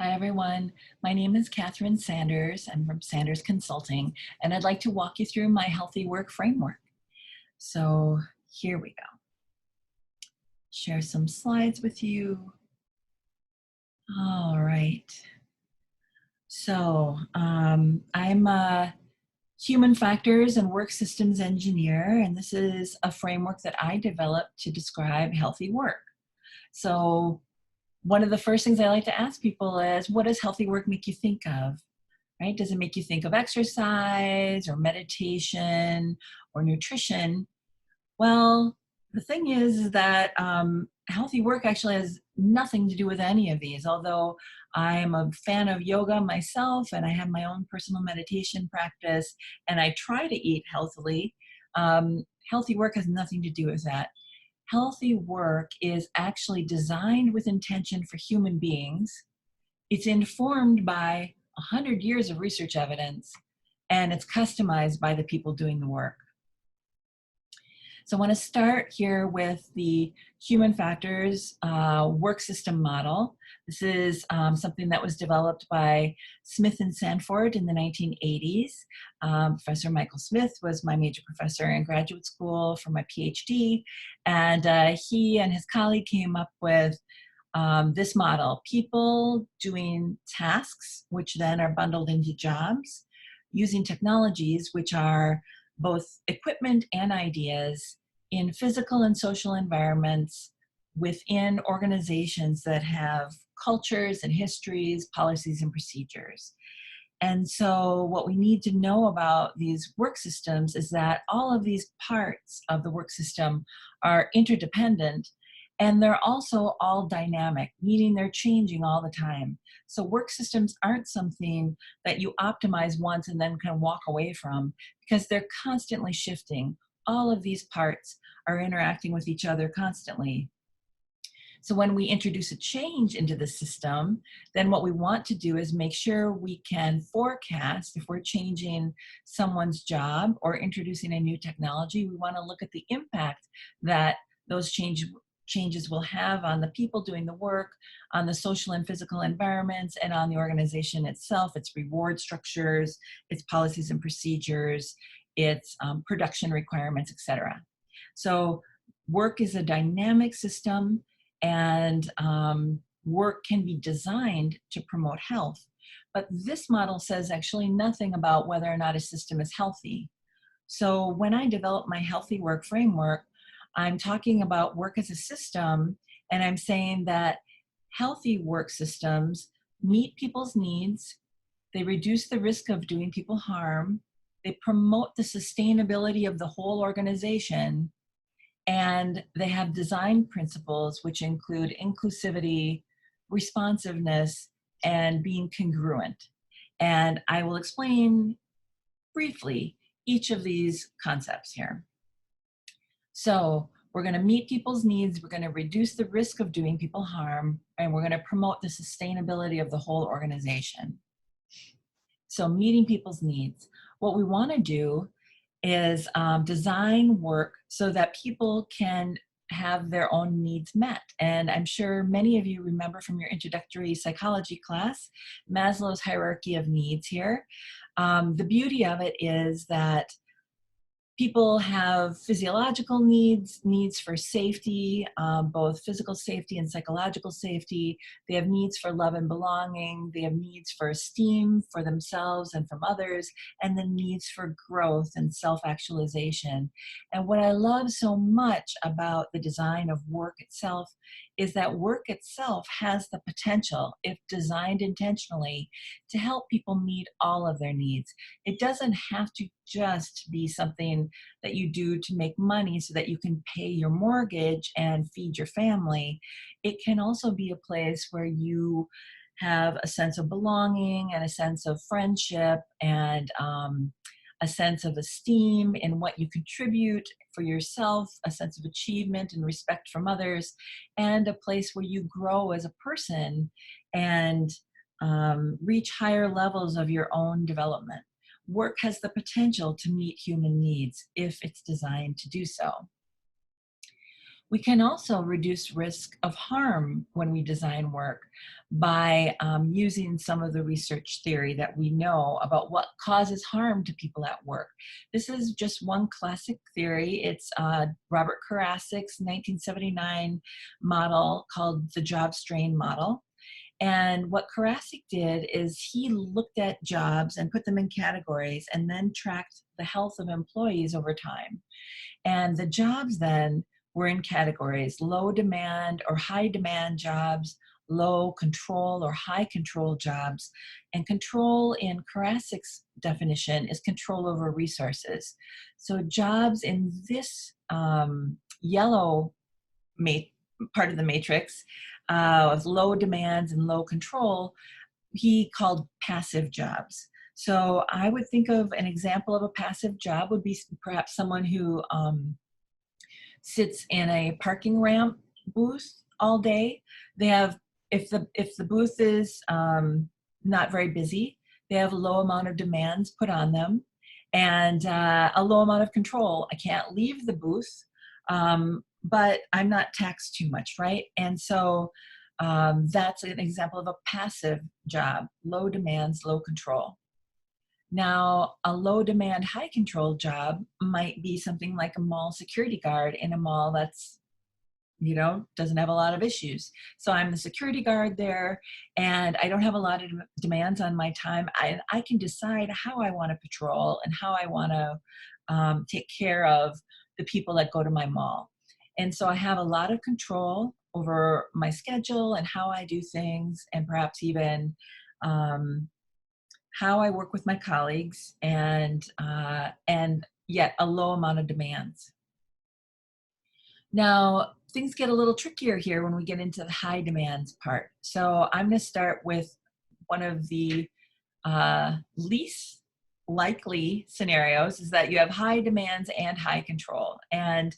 Hi, everyone. My name is Katherine Sanders. I'm from Sanders Consulting, and I'd like to walk you through my healthy work framework. So here we go. Share some slides with you. All right. So I'm a human factors and work systems engineer, and this is a framework that I developed to describe healthy work. So one of the first things I like to ask people is, what does healthy work make you think of? Right? Does it make you think of exercise or meditation or nutrition? Well, the thing is that healthy work actually has nothing to do with any of these, although I'm a fan of yoga myself and I have my own personal meditation practice and I try to eat healthily. Healthy work has nothing to do with that. Healthy work is actually designed with intention for human beings. It's informed by 100 years of research evidence, and it's customized by the people doing the work. So I want to start here with the human factors work system model. This is something that was developed by Smith and Sanford in the 1980s. Professor Michael Smith was my major professor in graduate school for my PhD, and he and his colleague came up with this model: people doing tasks, which then are bundled into jobs, using technologies, which are both equipment and ideas, in physical and social environments within organizations that have cultures and histories, policies, and procedures. And so what we need to know about these work systems is that all of these parts of the work system are interdependent, and they're also all dynamic, meaning they're changing all the time. So work systems aren't something that you optimize once and then can walk away from, because they're constantly shifting. All of these parts are interacting with each other constantly. So when we introduce a change into the system, then what we want to do is make sure we can forecast. If we're changing someone's job or introducing a new technology, we want to look at the impact that those changes will have on the people doing the work, on the social and physical environments, and on the organization itself, its reward structures, its policies and procedures, its production requirements, etc. So work is a dynamic system, and work can be designed to promote health. But this model says actually nothing about whether or not a system is healthy. So when I develop my healthy work framework, I'm talking about work as a system, and I'm saying that healthy work systems meet people's needs, they reduce the risk of doing people harm, they promote the sustainability of the whole organization, and they have design principles which include inclusivity, responsiveness, and being congruent. And I will explain briefly each of these concepts here. So we're going to meet people's needs, we're going to reduce the risk of doing people harm, and we're going to promote the sustainability of the whole organization. So meeting people's needs. What we want to do is design work so that people can have their own needs met. And I'm sure many of you remember from your introductory psychology class, Maslow's hierarchy of needs here. The beauty of it is that people have physiological needs, needs for safety, both physical safety and psychological safety. They have needs for love and belonging. They have needs for esteem for themselves and from others, and then needs for growth and self-actualization. And what I love so much about the design of work itself is that work itself has the potential, if designed intentionally, to help people meet all of their needs. It doesn't have to just be something that you do to make money so that you can pay your mortgage and feed your family. It can also be a place where you have a sense of belonging and a sense of friendship and a sense of esteem in what you contribute for yourself, a sense of achievement and respect from others, and a place where you grow as a person and reach higher levels of your own development. Work has the potential to meet human needs if it's designed to do so. We can also reduce risk of harm when we design work by using some of the research theory that we know about what causes harm to people at work. This is just one classic theory. It's Robert Karasik's 1979 model called the job strain model. And what Karasik did is he looked at jobs and put them in categories and then tracked the health of employees over time. And the jobs then were in categories: low demand or high demand jobs, low control or high control jobs. And control in Karasik's definition is control over resources. So jobs in this yellow part of the matrix of low demands and low control, he called passive jobs. So I would think of an example of a passive job would be perhaps someone who sits in a parking ramp booth all day. They have, if the booth is not very busy, they have a low amount of demands put on them and a low amount of control. I can't leave the booth, but I'm not taxed too much, right? And so that's an example of a passive job: low demands, low control. Now, a low demand, high control job might be something like a mall security guard in a mall that's, doesn't have a lot of issues. So I'm the security guard there and I don't have a lot of demands on my time. I can decide how I want to patrol and how I want to take care of the people that go to my mall. And so I have a lot of control over my schedule and how I do things, and perhaps even how I work with my colleagues, and yet a low amount of demands. Now, things get a little trickier here when we get into the high demands part. So I'm going to start with one of the least likely scenarios, is that you have high demands and high control. And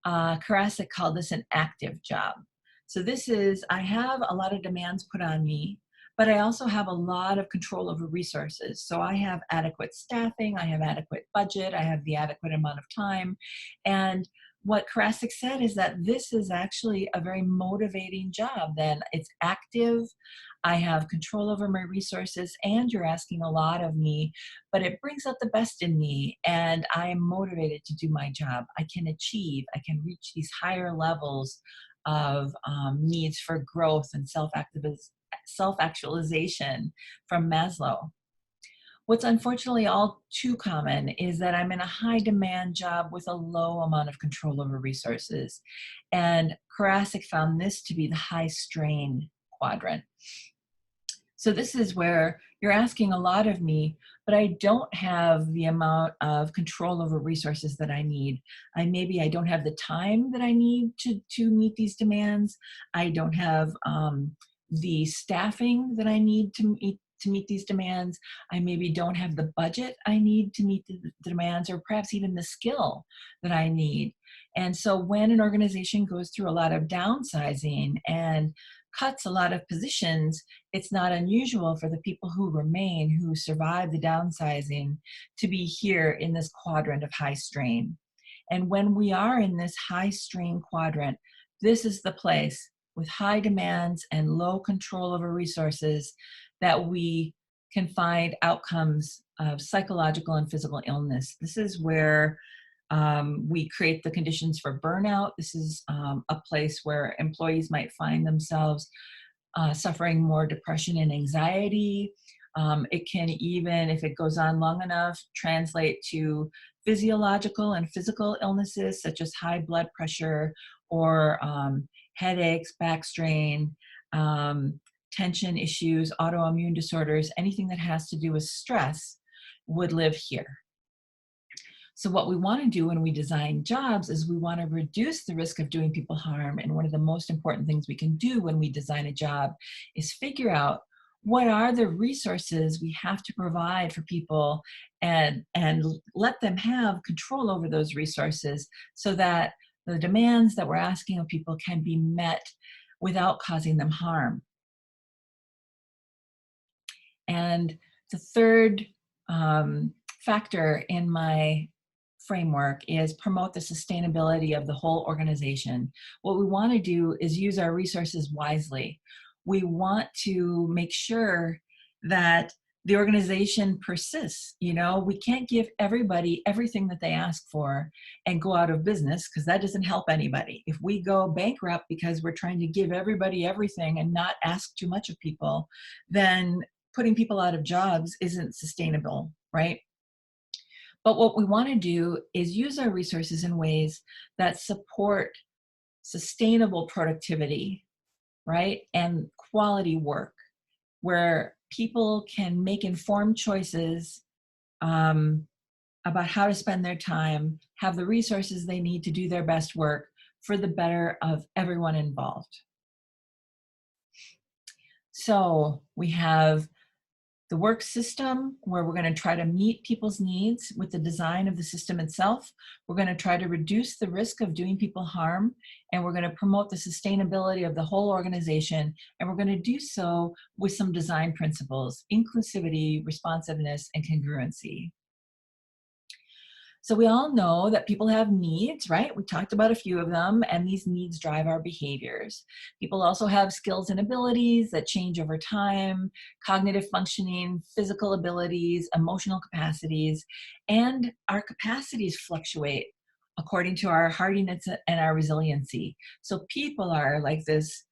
Karasik called this an active job. So this is, I have a lot of demands put on me, but I also have a lot of control over resources. So I have adequate staffing, I have adequate budget, I have the adequate amount of time. And what Karasik said is that this is actually a very motivating job. Then it's active, I have control over my resources, and you're asking a lot of me, but it brings out the best in me, and I am motivated to do my job. I can achieve, I can reach these higher levels of needs for growth and self-actualization from Maslow. What's unfortunately all too common is that I'm in a high demand job with a low amount of control over resources. And Karasik found this to be the high strain quadrant. So this is where you're asking a lot of me, but I don't have the amount of control over resources that I need. Maybe I don't have the time that I need to meet these demands. I don't have the staffing that I need to meet these demands. I maybe don't have the budget I need to meet the demands, or perhaps even the skill that I need. And so when an organization goes through a lot of downsizing and cuts a lot of positions, it's not unusual for the people who remain, who survive the downsizing, to be here in this quadrant of high strain. And when we are in this high strain quadrant, this is the place with high demands and low control over resources that we can find outcomes of psychological and physical illness. This is where we create the conditions for burnout. This is a place where employees might find themselves suffering more depression and anxiety. It can even, if it goes on long enough, translate to physiological and physical illnesses such as high blood pressure or headaches, back strain, tension issues, autoimmune disorders. Anything that has to do with stress would live here. So what we want to do when we design jobs is we want to reduce the risk of doing people harm. And one of the most important things we can do when we design a job is figure out what are the resources we have to provide for people, and let them have control over those resources so that the demands that we're asking of people can be met without causing them harm. And the third factor in my framework is promote the sustainability of the whole organization. What we want to do is use our resources wisely. We want to make sure that the organization persists. You know, we can't give everybody everything that they ask for and go out of business, because that doesn't help anybody. If we go bankrupt because we're trying to give everybody everything and not ask too much of people, then putting people out of jobs isn't sustainable, right? But what we want to do is use our resources in ways that support sustainable productivity, right? And quality work, where people can make informed choices um, about how to spend their time, have the resources they need to do their best work for the better of everyone involved. So we have the work system, where we're going to try to meet people's needs with the design of the system itself. We're going to try to reduce the risk of doing people harm, and we're going to promote the sustainability of the whole organization. And we're going to do so with some design principles: inclusivity, responsiveness, and congruency. So we all know that people have needs, right? We talked about a few of them, and these needs drive our behaviors. People also have skills and abilities that change over time: cognitive functioning, physical abilities, emotional capacities, and our capacities fluctuate according to our hardiness and our resiliency. So people are like this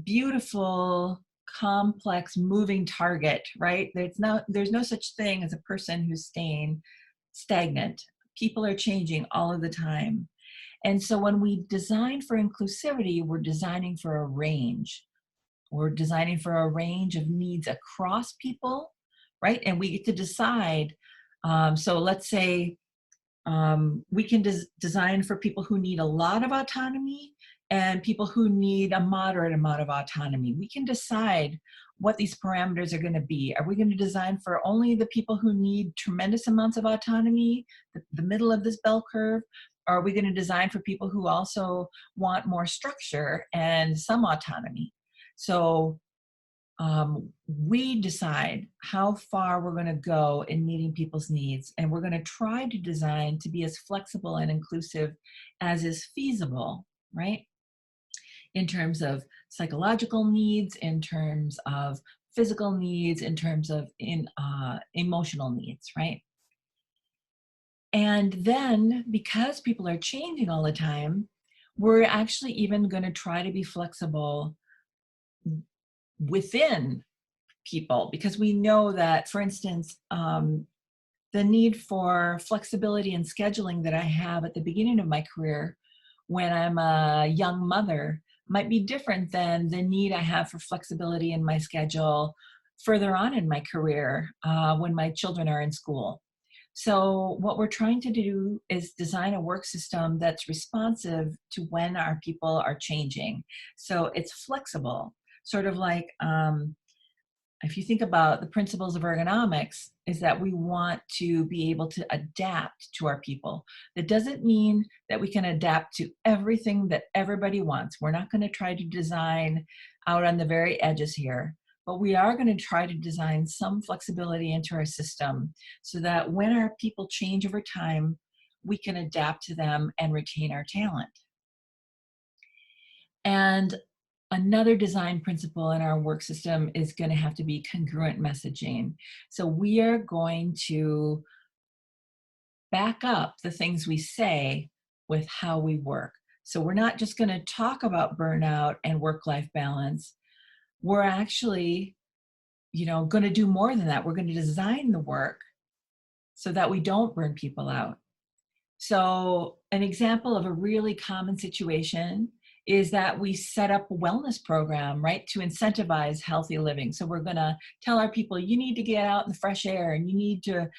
beautiful, complex, moving target, right? There's no such thing as a person who's staying stagnant. People are changing all of the time. And so when we design for inclusivity, we're designing for a range. We're designing for a range of needs across people, right? And we get to decide. So let's say we can design for people who need a lot of autonomy and people who need a moderate amount of autonomy. We can decide what these parameters are going to be. Are we going to design for only the people who need tremendous amounts of autonomy, the middle of this bell curve? Or are we going to design for people who also want more structure and some autonomy? So we decide how far we're going to go in meeting people's needs, and we're going to try to design to be as flexible and inclusive as is feasible, right? In terms of psychological needs, in terms of physical needs, in terms of emotional needs, right? And then, because people are changing all the time, we're actually even going to try to be flexible within people, because we know that, for instance, the need for flexibility and scheduling that I have at the beginning of my career when I'm a young mother might be different than the need I have for flexibility in my schedule further on in my career when my children are in school. So what we're trying to do is design a work system that's responsive to when our people are changing. So it's flexible, sort of like if you think about the principles of ergonomics, is that we want to be able to adapt to our people. That doesn't mean that we can adapt to everything that everybody wants. We're not going to try to design out on the very edges here, but we are going to try to design some flexibility into our system so that when our people change over time, we can adapt to them and retain our talent. And another design principle in our work system is going to have to be congruent messaging. So we are going to back up the things we say with how we work. So we're not just going to talk about burnout and work-life balance. We're actually, going to do more than that. We're going to design the work so that we don't burn people out. So an example of a really common situation is that we set up a wellness program, right, to incentivize healthy living. So we're going to tell our people, you need to get out in the fresh air and you need to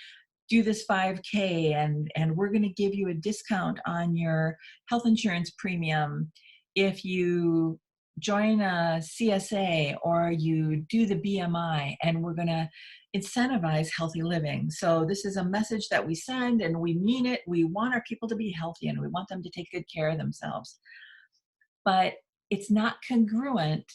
do this 5K, and we're going to give you a discount on your health insurance premium if you join a CSA or you do the BMI, and we're going to incentivize healthy living. So this is a message that we send, and we mean it. We want our people to be healthy and we want them to take good care of themselves. But it's not congruent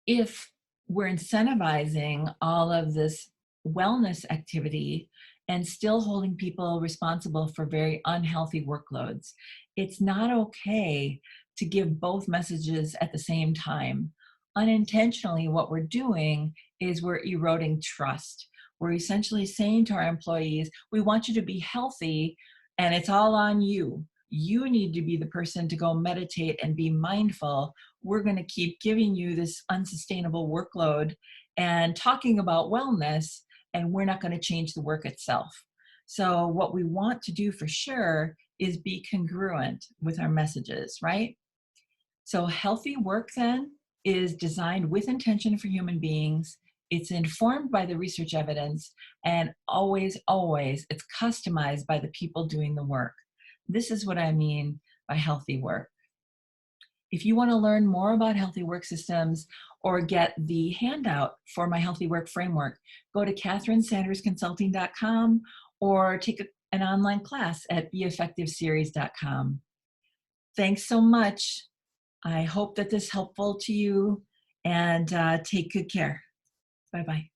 if we're incentivizing all of this wellness activity and still holding people responsible for very unhealthy workloads. It's not okay to give both messages at the same time. Unintentionally, what we're doing is we're eroding trust. We're essentially saying to our employees, we want you to be healthy, and it's all on you. You need to be the person to go meditate and be mindful. We're going to keep giving you this unsustainable workload and talking about wellness, and we're not going to change the work itself. So, what we want to do for sure is be congruent with our messages, right? So, healthy work then is designed with intention for human beings. It's informed by the research evidence, and always, always, it's customized by the people doing the work. This is what I mean by healthy work. If you want to learn more about healthy work systems or get the handout for my healthy work framework, go to katherinesandersconsulting.com or take an online class at beeffectiveseries.com. Thanks so much. I hope that this is helpful to you, and take good care. Bye-bye.